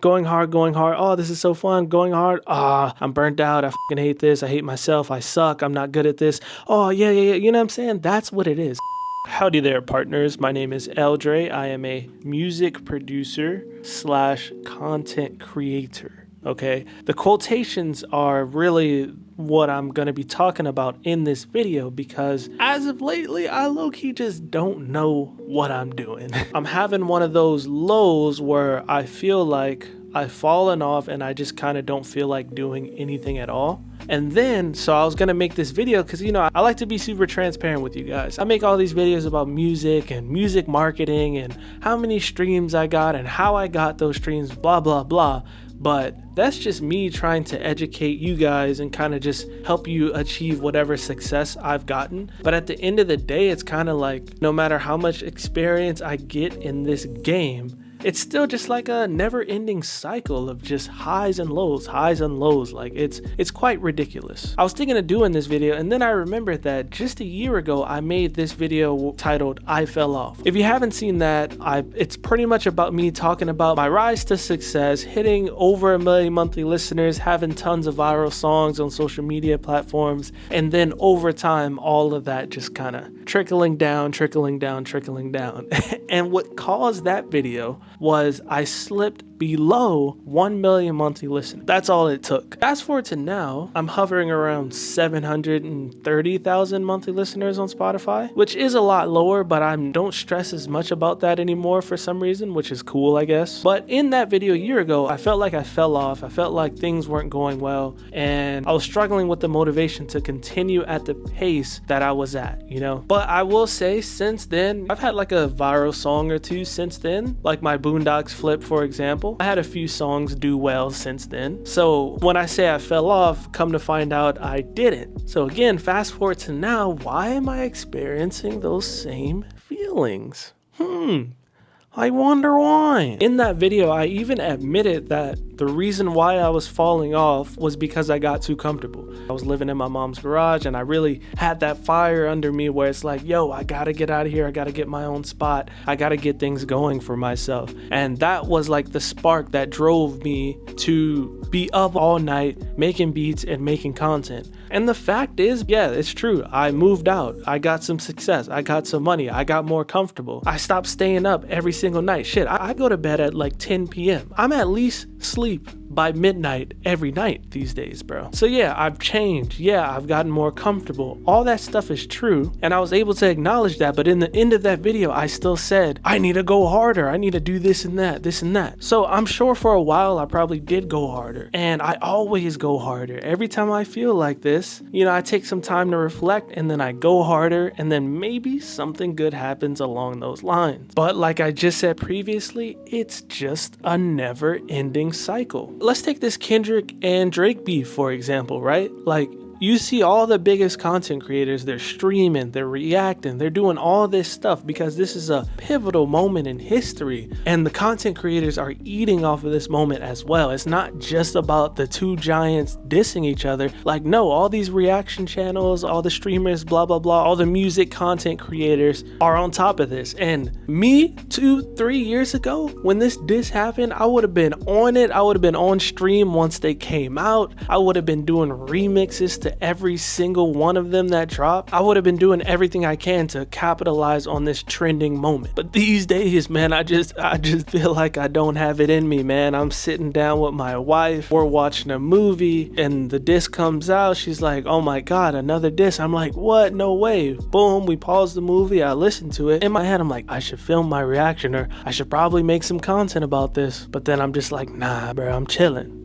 Going hard. Oh, this is so fun. Going hard. Ah, I'm burnt out. I fucking hate this. I hate myself. I suck. I'm not good at this. Oh, yeah. You know what I'm saying? That's what it is. Howdy there, partners. My name is L.Dre. I am a music producer / content creator. Okay, the quotations are really what I'm going to be talking about in this video because as of lately, I low-key just don't know what I'm doing. I'm having one of those lows where I feel like I've fallen off and I just kind of don't feel like doing anything at all. And then, so I was going to make this video because, you know, I like to be super transparent with you guys. I make all these videos about music and music marketing and how many streams I got and how I got those streams, blah, blah, blah. But that's just me trying to educate you guys and kind of just help you achieve whatever success I've gotten. But at the end of the day, it's kind of like no matter how much experience I get in this game, it's still just like a never-ending cycle of just highs and lows. Like it's quite ridiculous. I was thinking of doing this video and then I remembered that just a year ago I made this video titled I Fell Off. If you haven't seen that, it's pretty much about me talking about my rise to success, hitting over 1 million monthly listeners, having tons of viral songs on social media platforms, and then over time all of that just kind of trickling down. And what caused that video was I slipped below 1 million monthly listeners. That's all it took. Fast forward to now, I'm hovering around 730,000 monthly listeners on Spotify, which is a lot lower, but I don't stress as much about that anymore for some reason, which is cool, I guess. But in that video a year ago, I felt like I fell off. I felt like things weren't going well, and I was struggling with the motivation to continue at the pace that I was at, you know? But I will say since then, I've had like a viral song or two since then, like my Boondocks Flip, for example. I had a few songs do well since then. So when I say I fell off, come to find out I didn't. So again, fast forward to now, why am I experiencing those same feelings? I wonder why. In that video, I even admitted that the reason why I was falling off was because I got too comfortable. I was living in my mom's garage and I really had that fire under me where it's like, yo, I gotta get out of here. I gotta get my own spot. I gotta get things going for myself. And that was like the spark that drove me to be up all night making beats and making content. And the fact is, yeah, it's true. I moved out. I got some success. I got some money. I got more comfortable. I stopped staying up every single night. Shit, I go to bed at like 10 p.m. I'm at least sleep by midnight every night these days, bro. So yeah, I've changed. Yeah, I've gotten more comfortable. All that stuff is true. And I was able to acknowledge that. But in the end of that video, I still said, I need to go harder. I need to do this and that. So I'm sure for a while, I probably did go harder. And I always go harder. Every time I feel like this, you know, I take some time to reflect and then I go harder and then maybe something good happens along those lines. But like I just said previously, it's just a never-ending cycle. Let's take this Kendrick and Drake beef, for example, right? Like, you see all the biggest content creators, they're streaming, they're reacting, they're doing all this stuff because this is a pivotal moment in history. And the content creators are eating off of this moment as well. It's not just about the two giants dissing each other. Like, no, all these reaction channels, all the streamers, blah, blah, blah, all the music content creators are on top of this. And me 2-3 years ago, when this diss happened, I would have been on it. I would have been on stream once they came out. I would have been doing remixes to every single one of them that dropped. I would have been doing everything I can to capitalize on this trending moment. But these days, man, I just feel like I don't have it in me, man. I'm sitting down with my wife, we're watching a movie, and the disc comes out. She's like, oh my God, another disc. I'm like, what? No way. Boom, we pause the movie, I listen to it. In my head, I'm like, I should film my reaction, or I should probably make some content about this. But then I'm just like, nah, bro, I'm chilling.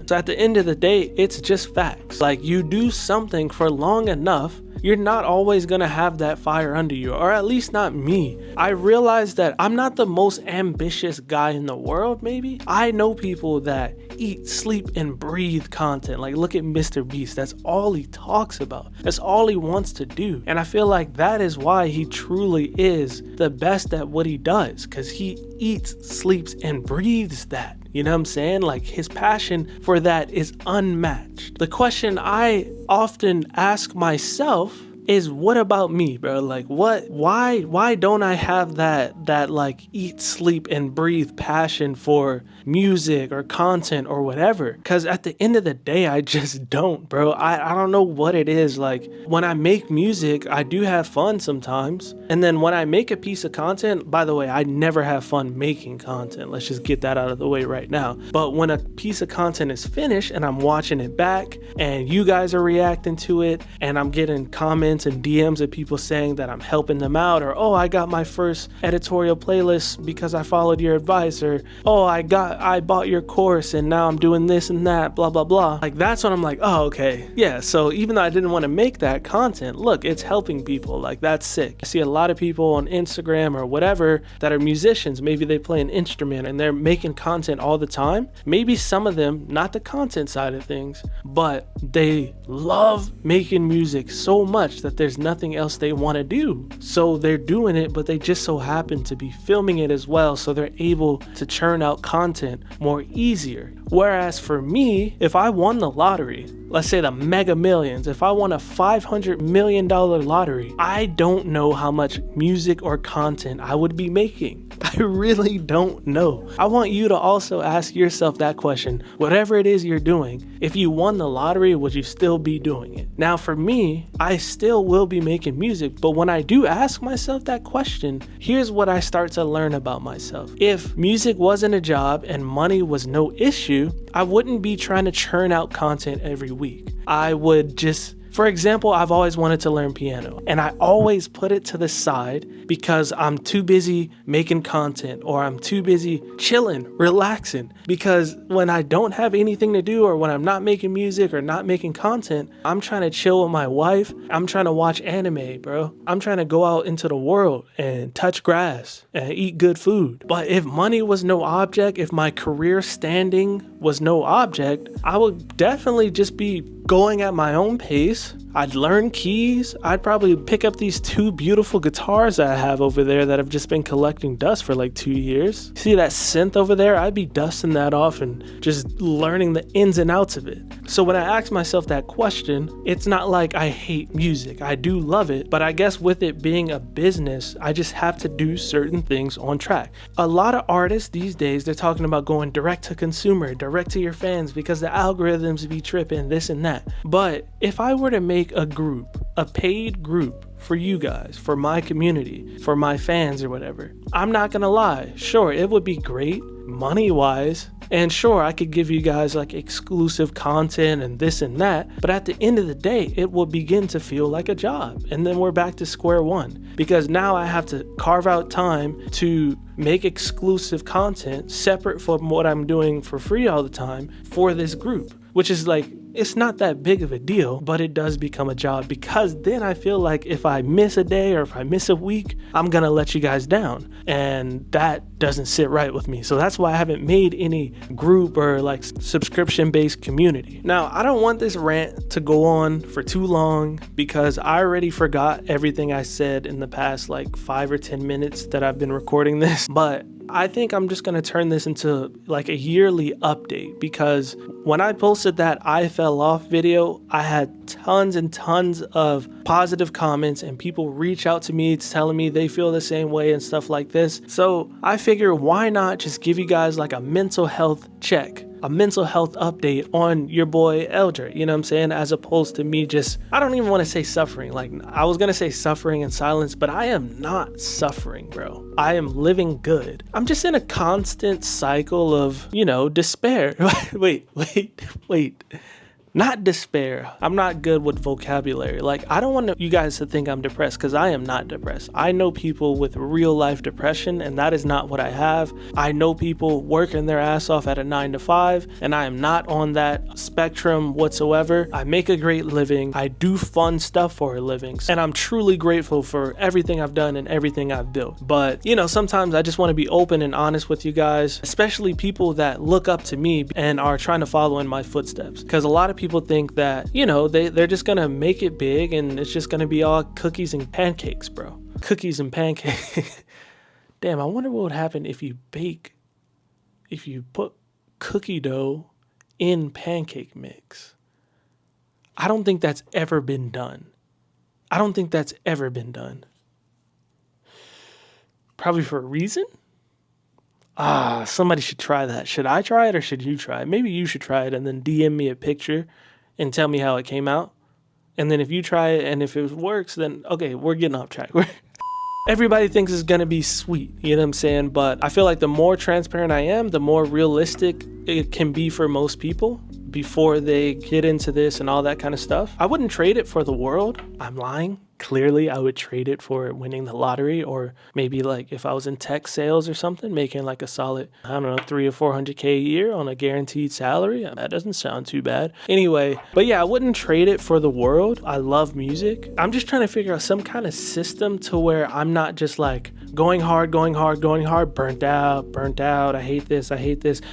So at the end of the day, it's just facts. Like, you do something for long enough, you're not always gonna have that fire under you, or at least not me. I realize that I'm not the most ambitious guy in the world, maybe. I know people that eat, sleep, and breathe content. Like, look at Mr. Beast. That's all he talks about. That's all he wants to do. And I feel like that is why he truly is the best at what he does, because he eats, sleeps, and breathes that. You know what I'm saying? Like, his passion for that is unmatched. The question I often ask myself is what about me, bro? Like why don't I have that like eat, sleep and breathe passion for music or content or whatever? Cause at the end of the day, I just don't, bro. I don't know what it is. Like when I make music, I do have fun sometimes. And then when I make a piece of content, by the way, I never have fun making content. Let's just get that out of the way right now. But when a piece of content is finished and I'm watching it back and you guys are reacting to it and I'm getting comments and DMs of people saying that I'm helping them out, or oh, I got my first editorial playlist because I followed your advice, or oh, I bought your course and now I'm doing this and that, blah blah blah. Like that's when I'm like, oh, okay, yeah. So even though I didn't want to make that content, look, it's helping people. Like that's sick. I see a lot of people on Instagram or whatever that are musicians. Maybe they play an instrument and they're making content all the time. Maybe some of them, not the content side of things, but they love making music so much that there's nothing else they want to do. So they're doing it, but they just so happen to be filming it as well. So they're able to churn out content more easier. Whereas for me, if I won the lottery, let's say the Mega Millions, if I won a $500 million lottery, I don't know how much music or content I would be making. I really don't know. I want you to also ask yourself that question. Whatever it is you're doing, if you won the lottery, would you still be doing it? Now for me, I still will be making music, but when I do ask myself that question, here's what I start to learn about myself. If music wasn't a job and money was no issue, I wouldn't be trying to churn out content every week. I would just, for example, I've always wanted to learn piano and I always put it to the side because I'm too busy making content or I'm too busy chilling, relaxing. Because when I don't have anything to do or when I'm not making music or not making content, I'm trying to chill with my wife. I'm trying to watch anime, bro. I'm trying to go out into the world and touch grass and eat good food. But if money was no object, if my career standing was no object, I would definitely just be going at my own pace. I'd learn keys. I'd probably pick up these 2 beautiful guitars that I have over there that have just been collecting dust for like 2 years. See that synth over there? I'd be dusting that off and just learning the ins and outs of it. So when I ask myself that question, it's not like I hate music. I do love it, but I guess with it being a business, I just have to do certain things on track. A lot of artists these days, they're talking about going direct to consumer, direct to your fans because the algorithms be tripping, this and that. But if I were to make a group, a paid group for you guys, for my community, for my fans or whatever, I'm not gonna lie, sure, it would be great money wise, and sure, I could give you guys like exclusive content and this and that, but at the end of the day, it will begin to feel like a job. And then we're back to square one because now I have to carve out time to make exclusive content separate from what I'm doing for free all the time for this group, which is like, it's not that big of a deal, but it does become a job because then I feel like if I miss a day or if I miss a week, I'm gonna let you guys down. And that doesn't sit right with me. So that's why I haven't made any group or like subscription-based community. Now, I don't want this rant to go on for too long because I already forgot everything I said in the past like 5 or 10 minutes that I've been recording this, but I think I'm just going to turn this into like a yearly update because when I posted that I fell off video, I had tons and tons of positive comments and people reach out to me telling me they feel the same way and stuff like this. So I figure why not just give you guys like a mental health check, a mental health update on your boy L.Dre, you know what I'm saying? As opposed to me just, I don't even want to say suffering. Like I was going to say suffering in silence, but I am not suffering, bro. I am living good. I'm just in a constant cycle of, despair. wait. Not despair. I'm not good with vocabulary. Like, I don't want you guys to think I'm depressed because I am not depressed. I know people with real life depression and that is not what I have. I know people working their ass off at a 9 to 5 and I am not on that spectrum whatsoever. I make a great living. I do fun stuff for a living. And I'm truly grateful for everything I've done and everything I've built. But, sometimes I just want to be open and honest with you guys, especially people that look up to me and are trying to follow in my footsteps. Because a lot of people think that, they're just gonna make it big and it's just gonna be all cookies and pancakes, bro. Cookies and pancakes. Damn, I wonder what would happen if you put cookie dough in pancake mix. I don't think that's ever been done. I don't think that's ever been done. Probably for a reason. Somebody should try that. Should I try it or should you try it? Maybe you should try it and then DM me a picture and tell me how it came out. And then if you try it and if it works, then okay, we're getting off track. Everybody thinks it's gonna be sweet, you know what I'm saying? But I feel like the more transparent I am, the more realistic it can be for most people before they get into this and all that kind of stuff. I wouldn't trade it for the world. I'm lying. Clearly, I would trade it for winning the lottery, or maybe like if I was in tech sales or something, making like a solid, I don't know, 300 or 400K a year on a guaranteed salary. That doesn't sound too bad. Anyway, but yeah, I wouldn't trade it for the world. I love music. I'm just trying to figure out some kind of system to where I'm not just like going hard, burnt out. I hate this.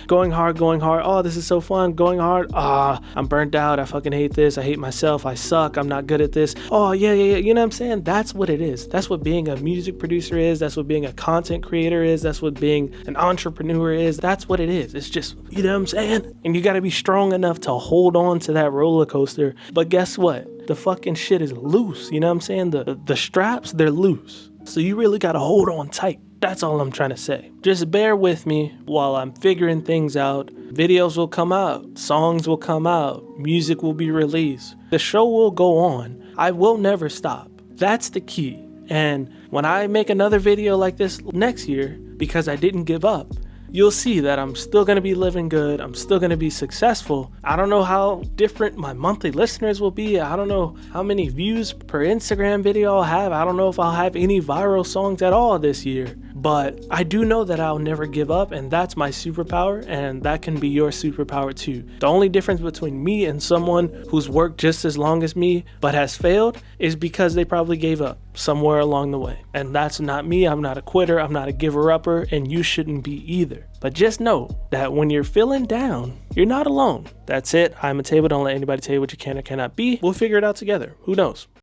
Going hard. Oh, this is so fun. Going hard. I'm burnt out. I fucking hate this. I hate myself. I suck. I'm not good at this. Oh, yeah. You know what I'm saying? That's what it is. That's what being a music producer is. That's what being a content creator is. That's what being an entrepreneur is. That's what it is. It's just, you know what I'm saying? And you got to be strong enough to hold on to that roller coaster. But guess what? The fucking shit is loose. You know what I'm saying? The straps, they're loose. So you really got to hold on tight. That's all I'm trying to say. Just bear with me while I'm figuring things out. Videos will come out. Songs will come out. Music will be released. The show will go on. I will never stop. That's the key. And when I make another video like this next year, because I didn't give up, you'll see that I'm still going to be living good. I'm still going to be successful. I don't know how different my monthly listeners will be. I don't know how many views per Instagram video I'll have. I don't know if I'll have any viral songs at all this year. But I do know that I'll never give up, and that's my superpower, and that can be your superpower too. The only difference between me and someone who's worked just as long as me but has failed is because they probably gave up somewhere along the way. And that's not me. I'm not a quitter. I'm not a giver-upper, and you shouldn't be either. But just know that when you're feeling down, you're not alone. That's it. I'm a table. Don't let anybody tell you what you can or cannot be. We'll figure it out together. Who knows?